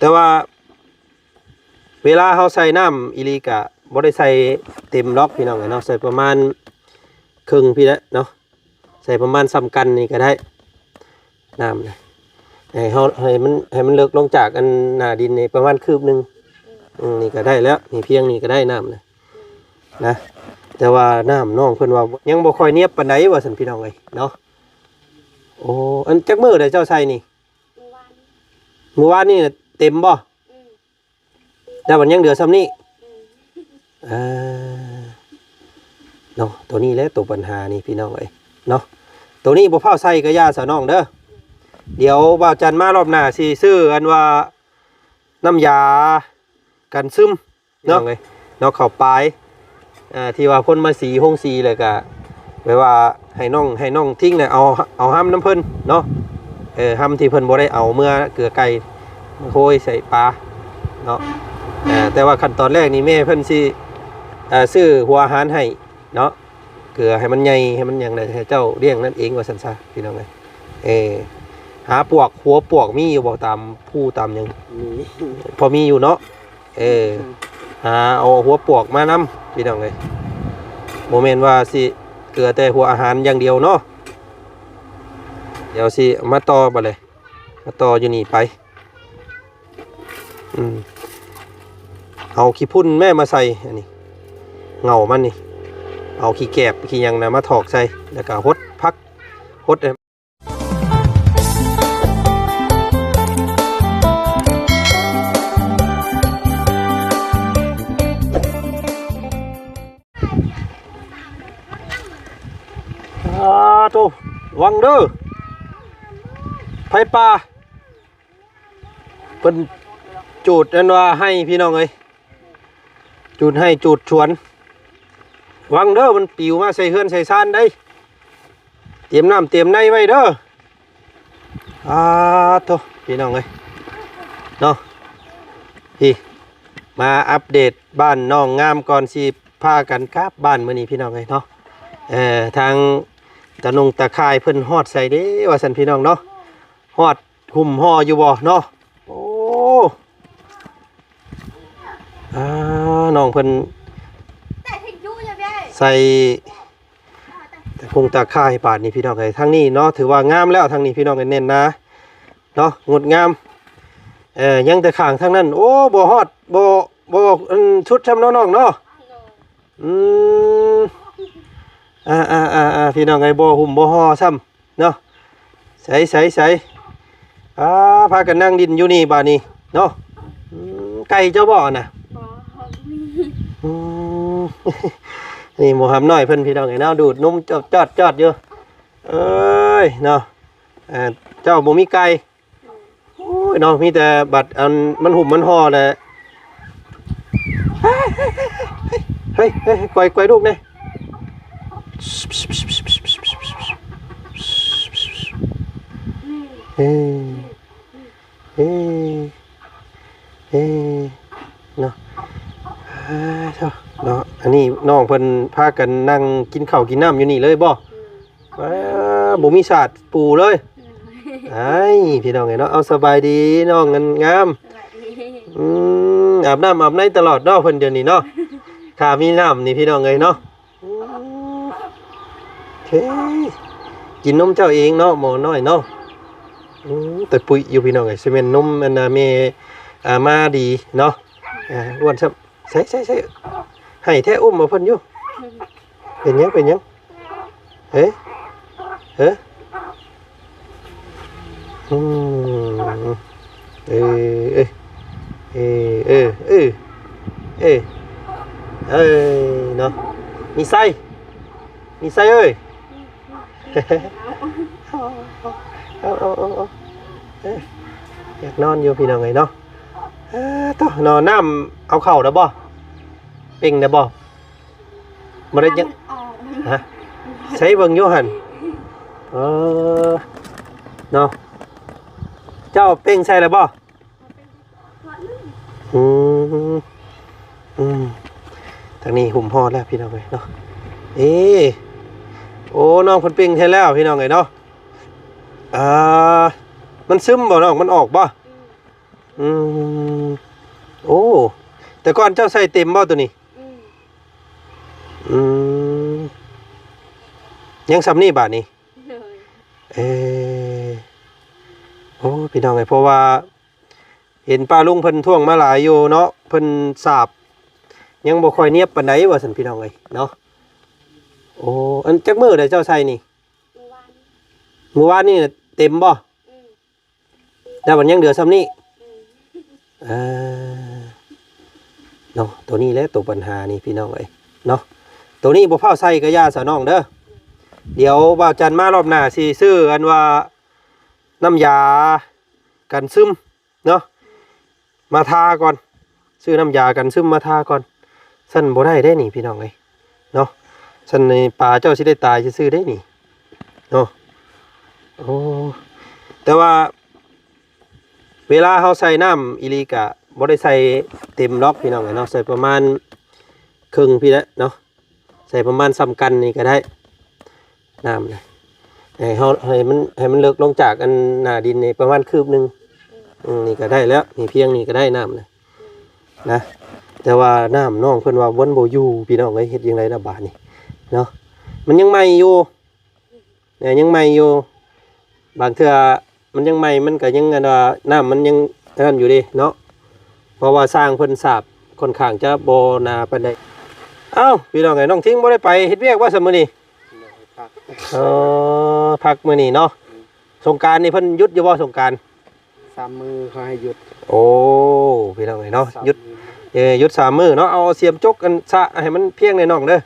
แต่ว่าเวลาเขาใส่น้ำอีลีกะบ่ได้ใส่เต็มล็อกพี่น้องเนาะใส่ประมาณครึ่งพี่ละเนาะใส่ประมาณซ้ำกันนี่ก็ได้น้ำนะให้มันเลิกลงจากอันหน้าดินนี่ประมาณคืบนึงนี่ก็ได้แล้วนี่เพียงนี่ก็ได้น้ำนะแต่ว่าน้ำน้องเพิ่นว่ายังบ่ค่อยเนียบปานใดว่าซั่นพี่น้องเอ้ยเนาะโอ้อันจักมื้อได้เจ้าใส่นี่เมื่อวานนี่เต็มบ่แต่วันยังเหลือซ้ำนี่เนาะตัวนี้แหละตัวปัญหานี่พี่น้องเอ้ยเนาะตัวนี้บ่พอใส่ก็ย่าซะน้องเด้อเดี๋ยวบ่าวจันมารอบหน้าสิซื้ออันว่าน้ำยากันซึมเนาะเนาะเข้าปลายที่ว่าพ่นมาสีห้องสีเลยก็แปลว่าให้น้องทิ้งเนี่ยเอาห้ำน้ำเพิ่นเนาะห้ำที่เพิ่นบ่ได้เอาเมื่อเกลือไก่โคยใส่ปลาเนาะแต่ว่าขั้นตอนแรกนี่แม่เพิ่นสิซื้อหัวอาหารให้เนาะเกลือให้มันใหญ่ให้มันอย่างไรให้เจ้าเลี้ยงนั่นเองว่าซั่นซะพี่น้องเอ้ยหาหัวปวกมีอยู่บ่ตามผู้ตามยังพอมีอยู่เนาะหาเอาหัวปวกมานำพี่น้องเลยโมเมนต์ว่าสิเกลือแต่หัวอาหารอย่างเดียวเนาะเดี๋ยวสิมาต่อไปเลยมาต่ออยู่นี่ไปเอาขี้พุ่นแม่มาใส่อันนี้เงามันนี่เอาขี้แกบขี้ยังนะมาถอกใส่แล้วก็หดพักหดโตวังเด้อไผป่าเป็นจูดอันว่าให้พี่น้องเอ้ยจูดให้จูดชวนวังเด้อมันปิวมาใส่เฮือนใส่ซ่านได้เตรียมน้ำเตรียมในไว้เด้อโตพี่น้องเอ้ยเนาะพี่มาอัปเดตบ้านน้องงามก่อนสิพากันกลับบ้านมื้อนี้พี่น้องเอ้ยเนาะทางตะนงตะคายเพิ่นฮอดใส่เด้ว่าซั่นพี่น้องเนาะฮอดหุ่มห่ออยู่บ่เนาะโอ้น้องเพิ่นใส่ตะคงตะคายบาดนี่พี่น้องเอ้ยทางนี้เนาะถือว่างามแล้วทางนี้พี่น้องเอ้ยเน้นนะเนาะงดงามยังแต่ข้างทางนั้นโอ้บ่ฮอดบ่ชุดชำน้องเนาะพี่น้องไงบ่หุ่มบ่ห่อซ้ำเนาะใส่พากันนั่งดินอยู่นี่บ้านนี้เนาะไก่เจ้าบ่อน่ะนี่หมูหำน้อยเพิ่นพี่น้องไงเนาะดูดนุ่มจอดอยู่เอ้ยเนาะเจ้าบ่มีไก่โอ้ยเนาะมีแต่บัดอันมันหุ่มมันห่อแหละเฮ้ยไกวลูกเนี่ยเนาะเนาะอันนี้น้องเพิ่นพากันนั่งกินข้าวกินน้ำอยู่นี่เลยบ่บ่มีศาสตร์ปูเลยไอ้พี่น้องไงเนาะเอาสบายดีน้องงามอาบน้ำอาบในตลอดเนาะเพิ่นเดี๋ยวนี้เนาะถ้ามีน้ำนี่พี่น้องไงเนาะกินนมเจ้าเองเนาะหมอน้อยเนาะแต่ปุ๋ยอยู่พี่น้องไงซีเมนนมอันเมมาดีเนาะอ้วนซับใส่ให้แท้อุ้มมาเพิ่นอยู่เป็นยังเฮ้เนาะมีไส้เอ้ยอยากนอนอยู่พี่น้องไงเนาะต่อนอนน้ำเอาเข่าได้บ่เป่งได้บ่มาได้ยังฮะใช้เบิ่งโยหันเนาะเจ้าเป่งใช่เลยบ่ทางนี้หุ่มพอแล้วพี่น้องไงเนาะโอ้น้องคนเป่งใช่แล้วพี่น้องไงเนาะมันซึมบ่น้องมันออกบ่ อืมโอ้แต่ก่อนเจ้าใส่เต็มบ่ตัวนี้อืมยังซ้ำนี่บาทนี้เออโอ้พี่น้องไงเพราะว่าเห็นป้าลุงเพิ่นท่วงมาหลายอยู่เนาะเพิ่นสาบยังบ่ค่อยเนียบปานใดว่าซั่นพี่น้องเอ้ยเนาะโอ้อันจักมื้อได้เจ้าใส่นี่เมื่อวานนี่เต็มบ่แต่มันยังเหลือซ้ำนี่เออเนาะตัวนี้แหละตัวปัญหานี่พี่น้องเอ้ยเนาะตัวนี้บ่พอใส่ก็ย่าซะน้องเด้อเดี๋ยวบ่าวจันมารอบหน้าสิซื้ออันว่าน้ำยากันซึมเนาะมาทาก่อนซื้อน้ำยากันซึมมาทาก่อนสั่นบ่ได้ได้นี่พี่น้องเอ้ยเนาะสั่นในป่าเจ้าสิได้ตายซื่อๆได้นี่เนาะโอ้แต่ว่าเวลาเฮาใส่น้ำอีลีกะบ่ได้ใส่เต็มล็อกพี่น้องเอ้ยเนาะใส่ประมาณครึ่งพี่ละเนาะใส่ประมาณซ้ำกันนี่ก็ได้น้ำนะให้มันเลิกลงจากอันหน้าดินนี่ประมาณคืบนึงนี่ก็ได้แล้วนี่เพียงนี่ก็ได้น้ำนะแต่ว่าน้ำน้องเพิ่นว่าวนโบอยู่พี่น้องเอ้ยเฮ็ดยังไงระบาดนี่เนาะมันยังใหม่อยู่เนี่ยยังใหม่อยู่บางเทื่อมันยังใหม่มันก็ยังว่าน้ำมันยังนั่นอยู่ดิเนาะเพราะว่าสร้างเพิ่นสาบค่อนข้างจะบ่นาปานใดเอ้าพี่น้องเอ้ยน้องทิ้งบ่ได้ไปเฮ็ดเวียกว่าซั่นมื้อนี้พักมื้อนี้เนาะสงกรานต์นี่เพิ่นหยุดอยู่บ่สงกรานต์3 มื้อเขาให้หยุดโอ้พี่น้องเอ้ยเนาะหยุดหยุด3 มื้อเนาะเอาเสียมจกกันซะให้มันเพียงในน้องเด้อ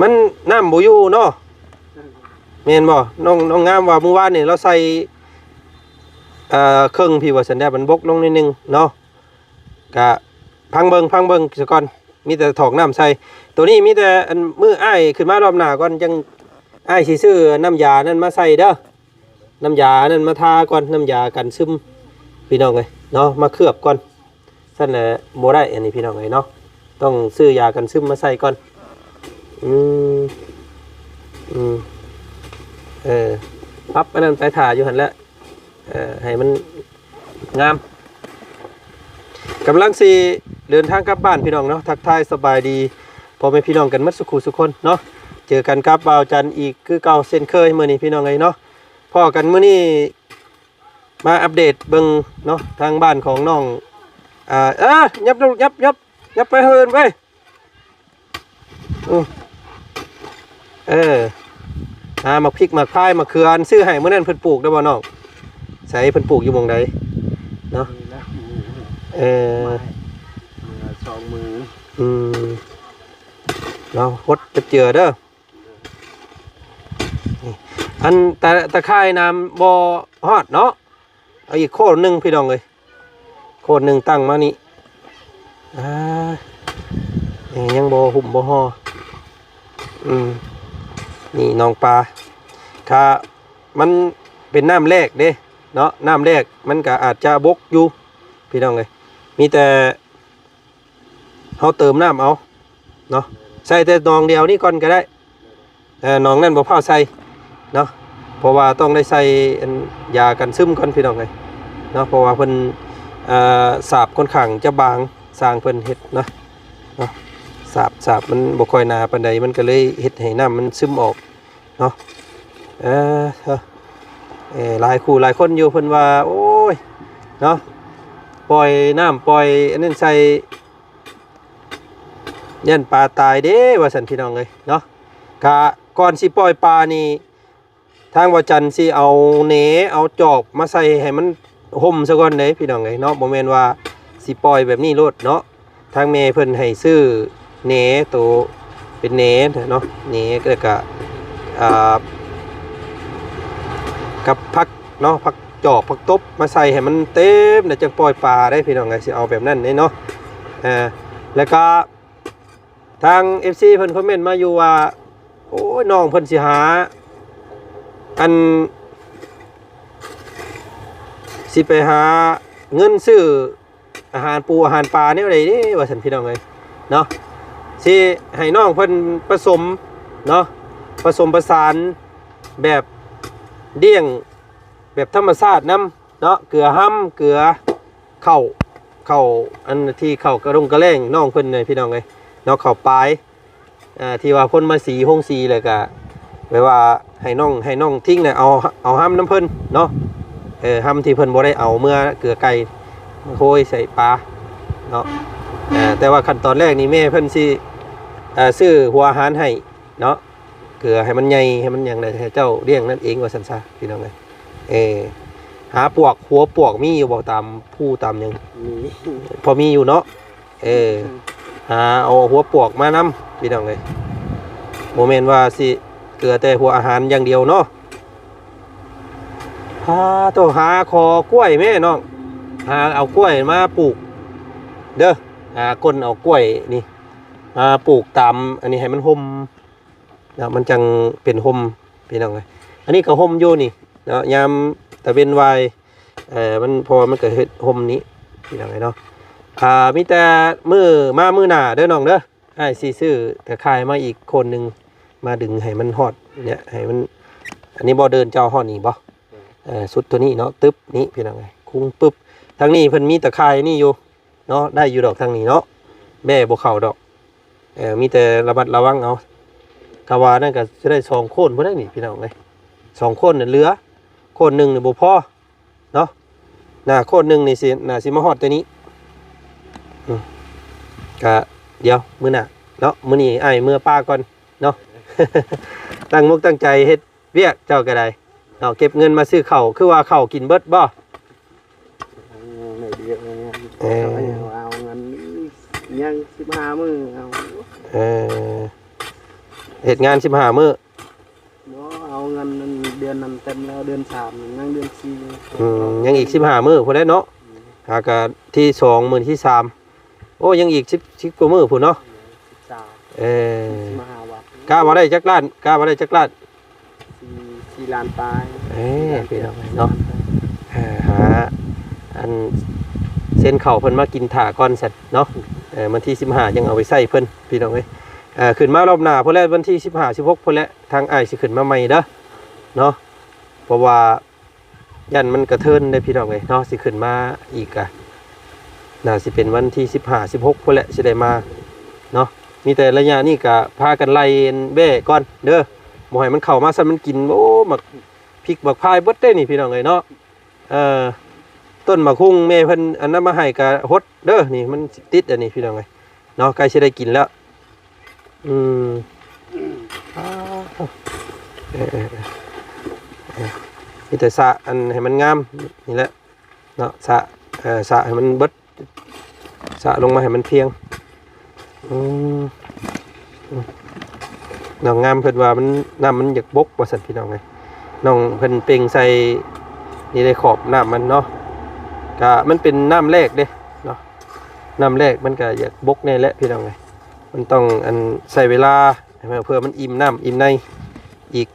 มันน้ำบ่อยู่เนาะแม่นบ่น้องงามว่าเมื่อวานนี่เราใส่เครื่องพี่ว่าสันได้มันบกลงนิดนึงเนาะกะพังเบิ่งซะก่อนมีแต่ถอกน้ำใส่ตัวนี้มีแต่อันมืออ้ายขึ้นมารอบหน้าก่อนจังอ้ายสิซื้อน้ำยานั่นมาใส่เด้อน้ำยานั่นมาทาก่อนน้ำยากันซึมพี่น้องเอ้ยเนาะมาเคลือบก่อนซั่นแหละบ่ได้อันนี้พี่น้องเอ้ยเนาะต้องซื้อยากันซึมมาใส่ก่อนปั๊บอันนั้นไปถ่าอยู่หั่นแหละให้มันงามกำลังสิเดินทางกลับบ้านพี่น้องเนาะทักทายสบายดีพอแม่พี่น้องกันหมดสุขุสุคนเนาะเจอกันกับบ่าวจันอีกคือเก่าเช่นเคยมื้อนี้พี่น้องเอ้ยเนาะพ่อกันมื้อนี้มาอัปเดตเบิ่งเนาะทางบ้านของน้องยับไปเฮินไปมาพริกมาพายมาเขืออันซื้อให้เมื่อนั้นเพิ่นปลูกได้บ่น้องใส่เพิ่นปลูกอยู่หม่องใดเนาะ2 มื้อเราฮดจะเจือเด้ออันตะไคร่น้ำบ่ฮอดเนาะเอาอีกโคตรนึงพี่น้องเอ้ยโคตรนึงตั้งมานี่ยังบ่หุ่มบ่ฮอนี่น้องปลาค่ะมันเป็นน้ำแรกเด้เนาะน้ำแรกมันก็อาจจะบกอยู่พี่น้องเลยมีแต่เขาเติมน้ำเอาเนาะใส่แต่นองเดียวนี่ก่อนก็ได้นองนั่นบ่พอใส่เนาะเพราะว่าต้องได้ใส่ยากันซึมก่อนพี่น้องเลยเนาะเพราะว่าเพิ่นสาบค่อนข้างจะบางสร้างเพิ่นเฮ็ดเนาะสาบมันบ่ค่อยหนาปานใดมันก็เลยเฮ็ดให้น้ำมันซึมออกเนาะหลายคู่หลายคนอยู่เพิ่นว่าโอ้ยเนาะปล่อยน้ำปล่อยอันนั้นใส่ยันปลาตายเด้ว่าซั่นพี่น้องเอ้ยเนาะกะก่อนสิปล่อยปลานี่ทางว่าจันสิเอาเหนเอาจอบมาใส่ให้มันห่มซะก่อนเด้พี่น้องเอ้ยเนาะบ่แม่นว่าสิปล่อยแบบนี้โลดเนาะทางแม่เพิ่นให้ซื้อเหนตัวเป็นเหนเนาะเหนแล้วก็กับพักเนาะพักจอบพักตบมาใส่ให้มันเต็มเดี๋ยวจะปล่อยปลาได้พี่น้องไงสิเอาแบบนั้นเนาะแล้วก็ทาง FC เพิ่นคอมเมนต์มาอยู่ว่าโอ้ยน้องเพิ่นสิหาอันสิไปหาเงินซื้ออาหารปูอาหารปลาเนี่ยอะไรนี่ว่าสันพี่น้องเลยเนาะสิให้น้องเพิ่นผสมเนาะผสมผสานแบบเดี่ยงแบบธรรมชาติน้ำ เนาะเกลือห้ำเกลือเข้าอันที่เข้ากระดงกระแรงน้องเพิ่นเลยพี่น้องเอ้ยเนาะเข้าปลายที่ว่าพ่นมาสีห้องสีเลยก็แปลว่าให้น้องทิ้งเนี่ยเอาห้ำน้ำเพิ่นเนาะห้ำที่เพิ่นบ่ได้เอาเมื่อเกลือไก่โคยใส่ปลาเนาะแต่ว่าขั้นตอนแรกนี่แม่เพิ่นสิซื้อหัวอาหารให้เนาะเกลือให้มันใหญ่ให้มันอย่างไรให้เจ้าเลี้ยงนั่นเองว่าซั่นซะพี่น้องเอ้ยหาหัวปวกมีอยู่บ่ตามผู้ตามหยัง มี พอมีอยู่เนาะหาเอาหัวปวกมานำพี่น้องเอ้ยโมเมนต์ว่าสิเกลือแต่หัวอาหารอย่างเดียวเนาะต้องหาคอกล้วยแม่น้องหาเอากล้วยมาปลูกเด้อหาก้นเอากล้วยนี่มาปลูกตามอันนี้ให้มันห่มนะมันจังเป็นห่มพี่น้องเลยอันนี้ก็ห่มอยู่นี่เนาะยามตะเวนวายมันพอมันเกิดห่มนี้พี่น้องเลยเนาะมีแต่มือหน้าเด้อน้องเด้อไอ้ซีซื้อแต่ขายมาอีกคนหนึ่งมาดึงให้มันฮอดเนี่ยให้มันอันนี้บ่เดินเจ้าฮอดนี่บ่สุดตัวนี้เนาะตึ๊บนี้พี่น้องเลยคุ้งปึ๊บทางนี้เพิ่นมีตะไคร่นี่อยู่เนาะได้อยู่ดอกทางนี้เนาะแบ่บ่เข้าดอกมีแต่ระมัดระวังเอากะว่านั่นก็จะได้2โคนบ่ได้นี่พี่น้องเลย2โคนน่ะเหลือโคนหนึงนี่บ่พอเนาะโคนหนึงนี่สิน่าสิมาฮอดตัวนี้ก็เดี๋ยวมื้อหน้าเนาะมื้อนี้อ้ายมื้อป้าก่อนเนาะ ตั้งมุกตั้งใจเฮ็ดเวียกเจ้าก็ได้เนาะเก็บเงินมาซื้อข้าวคือว่าข้าวกินเบิดบ่ในเดียวเอาเงินยัง15 มื้อเอาเฮ็ดงาน15มื้อบ่เอาเงินเดือนนั้นเต็มแล้วเดือน3ยังเดือน4ยังอีก15มื้อพุ่นแหละเนาะหาก็ที่2มื้อที่3โอ้ยังอีก10กว่ามื้อพุ่นเนาะ15วัดกล้าบ่ได้จักล้าน4ล้านปลายพี่น้องเนาะหาอันเส้นเข่าเพิ่นมากินถ่าก่อนเสร็จเนาะวันที่15ยังเอาไปใส่เพิ่นพี่น้องเอ้ยขึ้นมารอบหน้าพุ่นแหละวันที่15 16พุ่นแหละทางอ้ายสิขึ้นมาใหม่เด้อเนาะเพราะว่ายันมันกระเทินได้พี่น้องเอ้ยเนาะสิขึ้นมาอีกอ่ะน่าสิเป็นวันที่15 16พุ่นแหละสิได้มาเนาะมีแต่ระยะนี้ก็พากันไล่แบ่ก่อนเด้อบ่ให้มันเข้ามาซะมันกินโอ้มักพริกบักพายเบิดได้นี่พี่น้องเอ้ยเนาะต้นมะคุ้งแม่เพิ่นอันนั้นมาให้ก็ฮดเด้อนี่มันติดอันนี้พี่น้องเอ้ยเนาะใกล้สิได้กินแล้วมีแต่สะอันให้มันงามนี่แหละเนาะสะให้มันเบิดสะลงมาให้มันเพียงน้องงามเพิ่นว่ามันน้ำมันอยากบกว่าซั่นพี่น้องไงน้องเพิ่นเป่งใส่นี่ได้ขอบน้ำมันเนาะก็มันเป็นน้ำแรกเด้เนาะน้ำแรกมันก็อยากบกแน่แหละพี่น้องไงมันต้องอันใส่เวลาเพื่อมันอิ่มน้ำอิ่มในอีก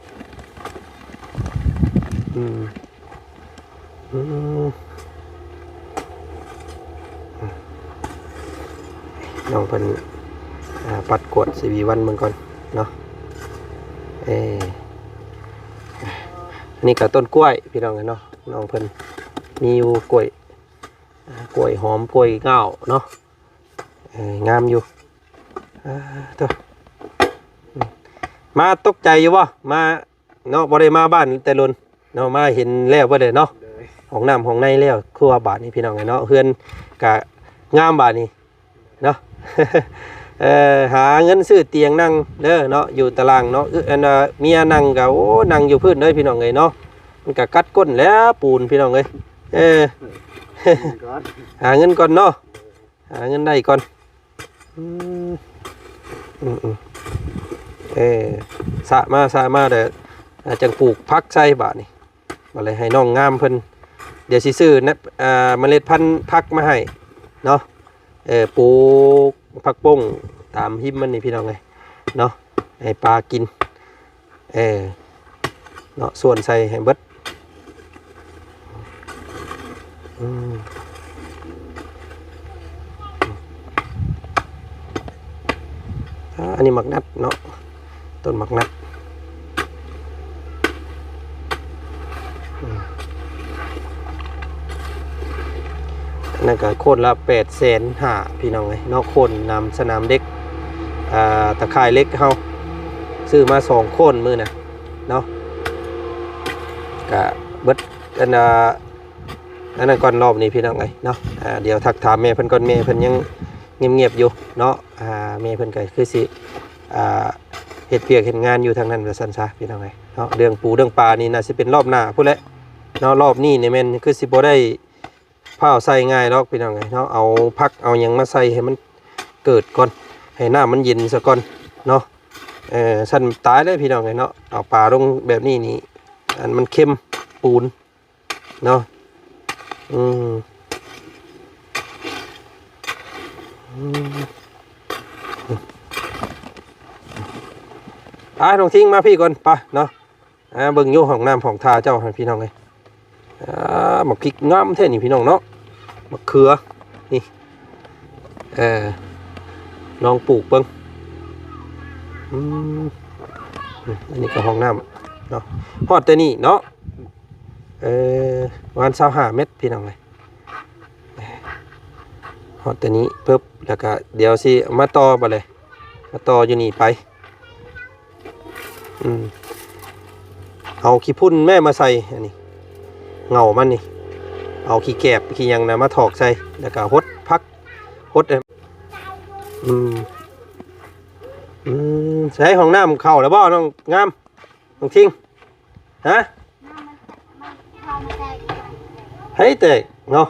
น้องเพิ่นปัดกวด4 วันเมืองก่อนเนาะนี่ก็ต้นกล้วยพี่น้องเนาะน้องเพิ่นมีอยู่กล้วยหอมกล้วยเก้าเนาะงามอยู่ตัวมาตกใจอยู่บ่มาเนาะบ่ได้มาบ้านแต่ลนเนาะมาเห็นแล้วบ่ได้เนาะของน้ำของในแล้วคือว่าบาทนี้พี่น้องเนาะเฮือนกะงามบาทนี้เนาะ หาเงินซื้อเตียงนั่งเด้อเนาะอยู่ตารางเนาะเมียนั่งก็โอ้นั่งอยู่พื้นเลยพี่น้องเอ้ยเนาะมันก็กัดก้นแล้วปูนพี่น้องเอ้ยหาเงินก่อนเนาะหาเงินได้ก่อนสะมาเด้อจังปลูกพักใส่บาทนี่มาเลยให้น้องงามเพิ่นเดี๋ยวสิซื้อนะเมล็ดพันธุ์พักมาให้เนาะปลูกผักป้งตามหิมมันนี่พี่น้องเลยเนาะให้ปลากินเนาะส่วนใส่ให้เบิดอันนี้หมักนัดเนาะต้นหมักนัด นั่นก็โคนละ850,000พี่น้องเอ้ยเนาะโคนนำสนามเด็กตะข่ายเล็กเฮาซื้อมา2โคนมื้อน่ะเนาะก็เบิดอันนั้นก่อนรอบนี้พี่น้องเอ้ยเนาะเดี๋ยวทักถามแม่เพิ่นก่อนแม่เพิ่นยังเงียบๆอยู่เนาะแม่เพิ่นก็คือสิเฮ็ดเวียกเฮ็ดงานอยู่ทางนั้นว่าซั่นซะพี่น้องเอ้ยเนาะเรื่องปูเรื่องปลานี่น่าสิเป็นรอบหน้าพุ่นแหละเนาะรอบนี้นี่แม่นคือสิบ่ได้เผาใส่ง่ายหรอกพี่น้องเอ้ยเนาะเอาผักเอาหยังมาใส่ให้มันเกิดก่อนให้น้ำมันเย็นซะก่อนเนาะสั่นตายเลยพี่น้องเอ้ยเนาะเอาปลาลงแบบนี้นี่อันมันเค็มปูนเนาะน้องทิ้งมาพี่ก่อนไปเนาะเบิ่งอยู่ห้องน้ำของทาเจ้าให้พี่น้องเลยมาพริกงามแท้นี่พี่น้องเนาะมะเขือนี่ลองปลูกเบิ่งอันนี้ก็ห้องน้ำเนาะฮอดแต่นี่เนาะวัน25 เมตรพี่น้องเลยฮอดแต่นี้ปึ๊บแล้วก็เดี๋ยวสิมาต่อบ่เลยมาต่ออยู่นี่ไปเอาขี้พุ่นแม่มาใส่อันนี้เงามันนี่เอาขี้แกบขี้ยังนะมาถอกใส่แล้วก็หดพักหดใช้ห้องน้ำเข้าแล้วบ่น้องงามน้องทิ้งฮะให้แตกเนาะ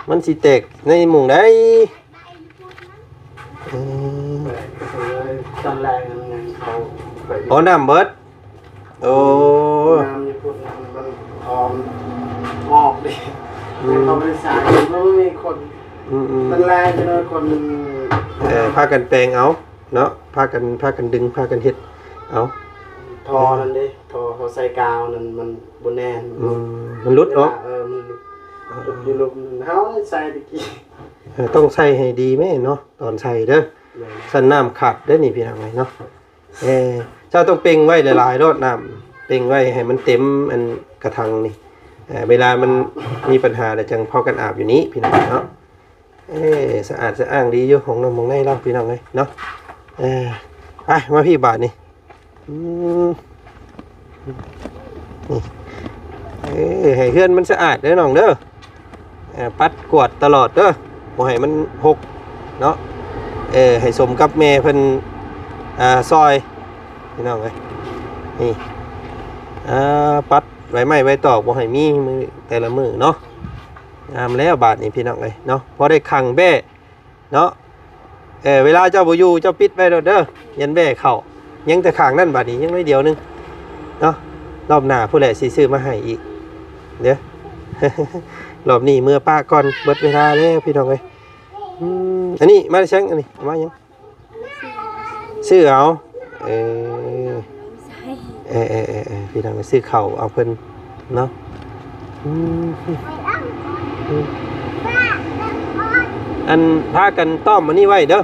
มันสิแตกในหมู่ได้ตอนแรกมันเขาอ๋อน้ำเบิดโอ้น้ำญี่ปุ่นมันออมงอกดิเขาไปสายมันไม่มีคนมันแรงจนคนพากันแปลงเอาเนาะพากันดึงพากันเฮ็ดเอาทอนั่นดิทอเขาใส่กาวนั่นมันบนแน่นมันรุดเนาะมันรุดอยู่ลมเฮาใส่ตะกี้ต้องใส่ให้ดีแม่เนาะตอนใส่เด้อสั่นน้ำขาดได้นี่พี่น้องเนาะเจ้าต้องเป่งไว้หลายๆรดน้ำเป่งไว้ให้มันเต็มอันกระถางนี่เวลามันมีปัญหาแต่จังพอกันอาบอยู่นี้พี่น้องเนาะสะอาดสะอ้างดีอยู่ของน้ำมองในเราพี่น้องเลยเนาะไปมาพี่บาทนี่นี่ให้เพื่อนมันสะอาดเด้อน้องเด้อปัดกวาดตลอดเด้อบ่ให้มันหกเนาะให้สมกับแม่เพิ่นซอยพี่น้องเลยนี่ปัดไว้ไม้ไว้ตอกบ่ให้มีมือแต่ละมือเนาะงามแล้วบาทนี่พี่น้องเลยเนาะพอได้ขังแบ่เนาะเวลาเจ้าบ่อยู่เจ้าปิดไว้เด้อยันแบ่เข้ายังแต่ขังนั่นบาทนี้ยังไม่เดียวนึงเนาะรอบหน้าผู้ใหญ่สิซื้อมาให้อีกเดี๋ยว รอบนี้เมื่อป้าก่อนเบิดเวลาแล้วพี่น้องเลยอันนี้มาได้เช้งอันนี้มายังซื้อเอาพี่น้องไปซื้อเข่าเอาเพิ่นเนาะอันพากันต้อมอันนี้ไว้เด้อ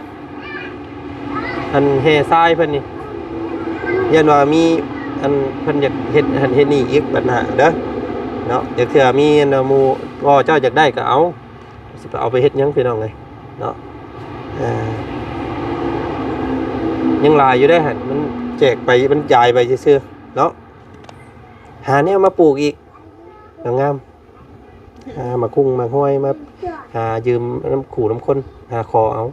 อันแห่ทรายเพิ่นนี่ยันว่ามีอันเพิ่นอยากเฮ็ดนี่อีกปัญหาเด้อเนาะเดี๋ยวเผื่อมีอันหมู่พ่อเจ้าอยากได้ก็เอาไปเฮ็ดหยังพี่น้องเลยเนาะยังลายอยู่ได้หั่นมันแจกไปมันจ่ายไปซื่อๆเนาะหาแนวมาปลูกอีกงามมากุ้งมาห้อยมายืมน้ำขู่น้ำข้นคอเอา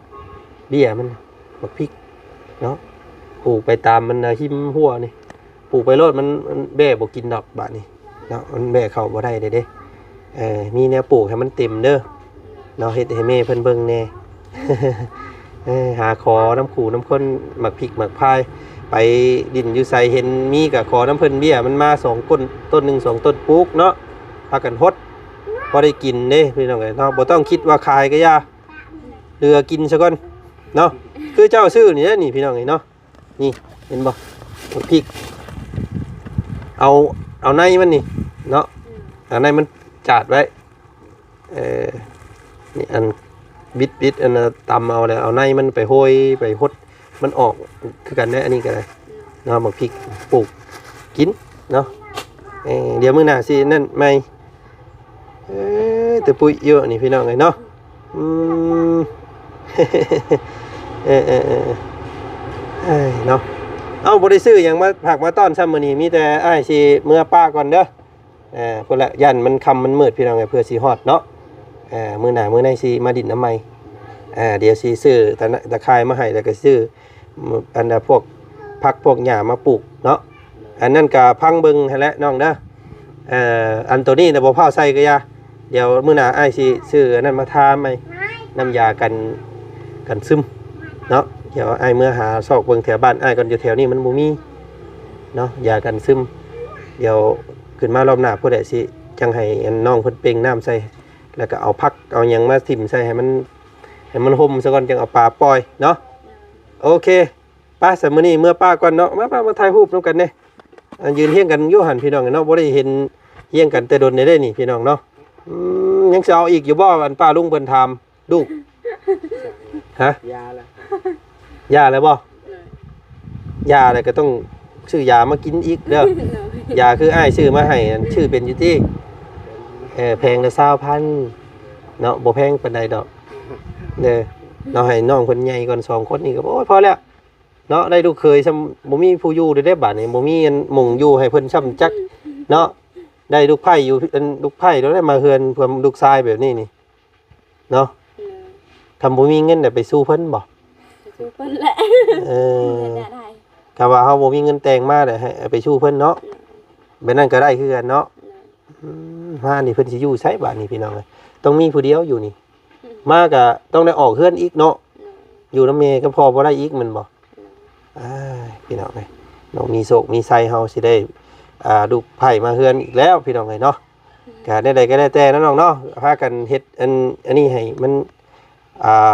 เบี้ยมันบักพริกเนาะปลูกไปตามมันหิมหัวนี่ปลูกไปโลดมันแบ่บ่กินดอกบาดนี่เนาะมันแบ่เข้าบ่ได้เด้มีแนวปลูกให้มันเต็มเด้อเนาะเฮ็ดให้แม่เพิ่นเบิ่งแน่ หาคอน้ำขู่น้ำข้นหมักพริกหมักพายไปดินอยู่ใส่เห็นมีกับคอน้ำเพิ่นเบี้ยมันมา2 ต้น 1 2 ต้นปลูกเนาะพากันฮดพอได้กินเด้พี่น้องเอ้ยเนาะบ่ต้องคิดว่าขายก็ย่าเรือกินซะก่อนเนาะคือเจ้าซื้อนี่นี่พี่น้องเอ้ยเนาะนี่เห็นบ่พริกเอาในมันนี่เนาะเอาในมันจาดไว้นี่อันบิดอันตำเอาแล้วเอาในมันไปโหยไปหดมันออกคือกันได้อันนี้ก็ได้เนาะหมักพริกปลูกกินเนาะเดี๋ยวมื้อหน้าสินั่นไม่ แต่ปุ๋ยเยอะนี่พี่น้องเอ้ยเนาะอืม เออเนาะเอาบ่ได้ซื้อหยังมาผักมาต้อนซ้ำมื้อนี้มีแต่อ้ายสิเมื่อป้าก่อนเด้อพุ่นละยันมันค่ำมันมืดพี่น้องเอ้ยเพื่อสิฮอดเนาะมื้อหน้ามื้อในสิมาดินน้ำใหม่เดี๋ยวสิซื้อตะไคร้มาให้แล้วก็ซื้ออันน่ะพวกผักพวกหญ้ามาปลูกเนาะอันนั้นก็พังเบิ่งให้แล้วน้องเด้ออันตัวนี้น่ะบ่พาใส่ก็อย่าเดี๋ยวมื้อหน้าอ้ายสิซื้ออันนั้นมาทาใหม่น้ำยากันซึมเนาะเดี๋ยวอ้ายเมื่อหาซอกเบิ่งแถวบ้านอ้ายก่อนอยู่แถวนี้มันบ่มีเนาะยากันซึมเดี๋ยวขึ้นมารอบหน้าผู้ใดสิจังให้อันน้องเพิ่นเป่งน้ำใส่แล้วก็เอาผักเอาหยังมาทิ่มใส่ให้มันห่มซะก่อนจังเอาปลาปล่อยเนาะโอเคป้าสมื้อนี้เมื่อป้าก่อนเนาะมาถ่ายรูปนำกันเด้ยืนเฮียงกันอยู่หั่นพี่น้องเนาะบ่ได้เห็นเฮียงกันแต่โดนได้นี่พี่น้องเนาะยังสิเอาอีกอยู่บ่อันป้าลุงเพิ่นถามลูกฮะยาละ ยาแล้วบ่ยาอะไรก็ต้องซื้อยามากินอีกเด้อยาคืออ้ายซื้อมาให้ชื่อเป็นอยู่ที่แพงละ20,000เนาะบ่แพงปานใดดอกเด้อเราให้น้องคนใหญ่ก่อน2คนนี่ก็โอ้ยพอแล้วเนาะได้ลูกเคยซ้ำบ่มีผู้อยู่ได้บาดนี้บ่มีอันหม่งอยู่ให้เพิ่นซ้ำจักเนาะได้ลูกไผ่อยู่อันลูกไผ่แล้วได้มาเฮือนเพิ่นลูกชายแบบนี้นี่เนาะทำบ่มีเงินได้ไปสู้เพิ่นบ่สู้เพิ่นแหละได้ถ้าว่าเฮาบ่มีเงินแต่งมาได้ให้ไปสู้เพิ่นเนาะแบบนั้นก็ได้คือกันเนาะมานี่เพิ่นสิอยู่ไสบาดนี้พี่น้องเอ้ยต้องมีผู้เดียวอยู่นี่มาก็ต้องได้ออกเฮือนอีกเนาะอยู่นำแม่ก็พอบ่ได้อีกแม่นบ่พี่น้องเอ้ยน้องมีโศกมีไสเฮาสิได้ลูกไผ่มาเฮือนอีกแล้วพี่น้องเอ้ยเนาะก็ได้ก็ได้แต่น้องเนาะพากันเฮ็ดอันนี้ให้มัน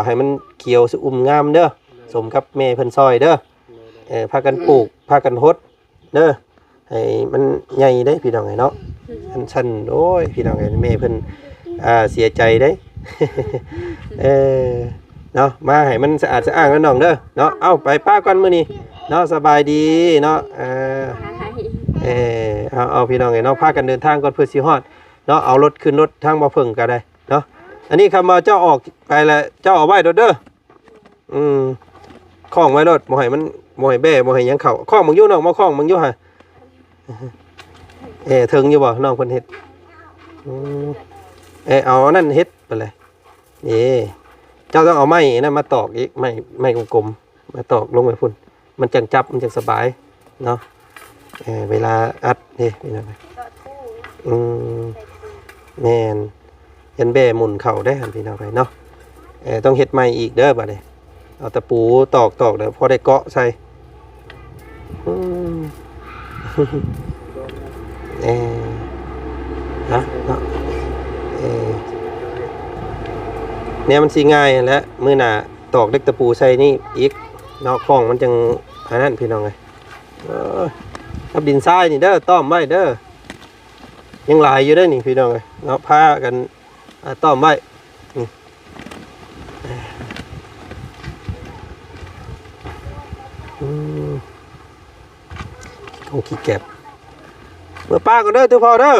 ให้มันเขียวสะอุ่มงามเด้อสมกับแม่เพิ่นซอยเด้อพากันปลูกพากันฮดเด้อให้มันใหญ่ได้พี่น้องไงเนาะชั้นโอ้ยพี่น้องไงแม่เพิ่นเสียใจได้ เนาะมาให้มันสะอาดสะอ้างแล้วน้องเด้อเนาะเอาไปป้าก่อนมื้อนี้เนาะสบายดีเนาะเอาพี่น้องไงเนาะพากันเดินทางก่อนเพื่อสิฮอดเนาะเอารถขึ้นรถทางบ่เพิ่งก็ได้เนาะอันนี้คำว่าเจ้าออกไปแล้วเจ้าเอาไว้เด้อคล้องไว้รถบ่ให้มันบ่ให้แบ่บ่ให้หยังเข้าคล้องมึงอยู่น้องมาคล้องมึงอยู่ฮะถึงอยู่บ่น้องเพิ่นเฮ็ดเอานั่นเฮ็ดไปเลยเจ้าต้องเอาไม้นั่นมาตอกอีกไม้กลมๆมาตอกลงไปพุ่นมันจังจับมันจังสบายเนาะเวลาอัดนี่นั่นแม่นยันแบ่หมุนเข่าได้หั่นพี่น้องไปเนาะต้องเฮ็ดใหม่อีกเด้อบัดนี้เอาตะปูตอกเด้อพอได้เกาะใส่เนาะเนี่ยมันสิง่ายแล้วมื้อหน้าตอกเล็กตะปูใส่นี่อีกเนาะคล้องมันจังอันนั้นพี่น้องเอ้ยกับดินทรายนี่เด้อต้อมไว้เด้อยังหลายอยู่เด้อนี่พี่น้องเอ้ยเนาะพากันต้อมไว้ต้องขี้แก็บเมื่อป้าก็เด้อตัวพ่อเด้อ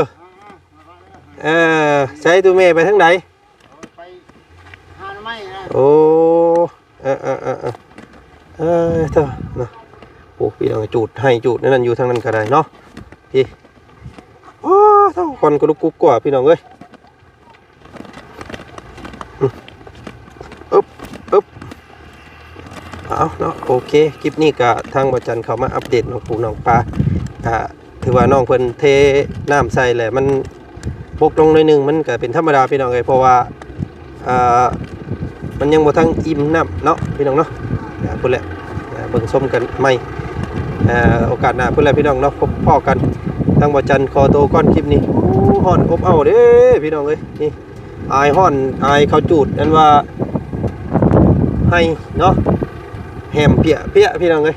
ใช้ตัวเมย์ไปทางไหนไปหาไม้นะโอ้เถอะนะโอ้พี่น้องจูดให้จูดนั่นอยู่ทางนั้นก็ได้เนาะพี่โอ้เท่าคนก็ลุกกุ๊กกว่าพี่น้องเอ้ยเอาเนาะโอเคคลิปนี้ก็ทางบ่จันเข้ามาอัปเดตน้องปูน้องปลาถือว่าน้องเพิ่นเทน้ำใส่แหละมันบกลงหน่อยนึงมันก็เป็นธรรมดาพี่น้องเอ้ยเพราะว่ามันยังบ่ทั้งอิ่มน้ำเนาะพี่น้องเนาะพุ่นแหละเบิ่งชมกันใหม่โอกาสหน้าพุ่นแหละพี่น้องเนาะพบพ่อกันทางบ่จันขอโตก้อนคลิปนี้ฮ้อนอบอ้าวเด้พี่น้องเอ้ยนี่อายฮ้อนอายเขาจูดนั่นว่าให้เนาะแหมเปียพี่น้องเอ้ย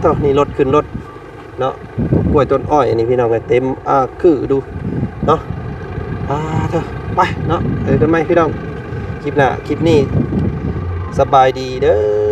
เท่านี่รถขึ้นรถเนาะกล้วยต้นอ้อยนี่พี่น้องเอ้ยเต็มคือดูเนาะเถอะไปเนาะกันไหมพี่น้องคลิปหน้าคลิปนี้สบายดีเด้อ